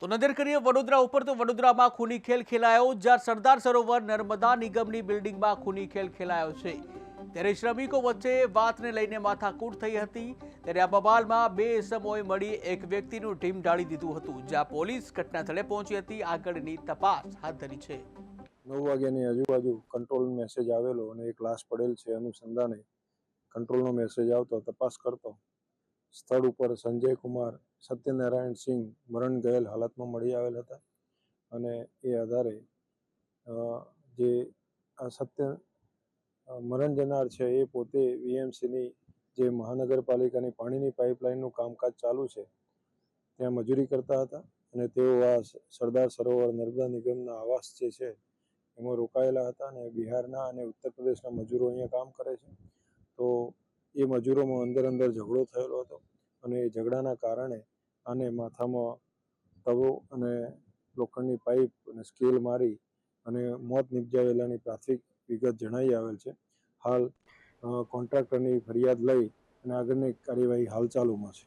તો નજર કરીએ વડોદરા ઉપર તો વડોદરામાં ખૂની ખેલ ખેલાયો, જ્યાં સરદાર સરોવર નર્મદા નિગમની બિલ્ડિંગમાં ખૂની ખેલ ખેલાયો છે। ત્યારે શ્રમિકો વચ્ચે વાતને લઈને માથાકૂટ થઈ હતી। ત્યારે આ બબાલમાં બે ઇસમોએ મળી એક વ્યક્તિનું ઢીમ ઢાળી દીધું હતું, જ્યાં પોલીસ ઘટનાસ્થળે પહોંચી હતી। આગળની તપાસ હાથ ધરી છે। 9 વાગ્યાની આજુબાજુ કંટ્રોલ મેસેજ આવેલો અને એક લાશ પડેલ છે અનુસંધાને કંટ્રોલનો મેસેજ આવતો તપાસ કરતો સ્થળ ઉપર સંજય કુમાર સત્યનારાયણ સિંહ મરણ ગયેલ હાલતમાં મળી આવેલ હતા અને એ આધારે જે આ સત્ય મરણ જનાર છે એ પોતે વીએમસીની જે મહાનગરપાલિકાની પાણીની પાઇપલાઇનનું કામકાજ ચાલુ છે ત્યાં મજૂરી કરતા હતા અને તેઓ આ સરદાર સરોવર નર્મદા નિગમના આવાસ જે છે એમાં રોકાયેલા હતા અને બિહારના અને ઉત્તર પ્રદેશના મજૂરો અહીંયા કામ કરે છે। તો એ મજૂરોમાં અંદર ઝઘડો થયેલો હતો અને એ ઝઘડાના કારણે આને માથામાં તવો અને લોખંડની પાઇપ અને સ્કેલ મારી અને મોત નિપજાવેલાની પ્રાથમિક વિગત જણાઈ આવેલ છે। હાલ કોન્ટ્રાક્ટરની ફરિયાદ લઈ અને આગળની કાર્યવાહી હાલ ચાલુમાં છે।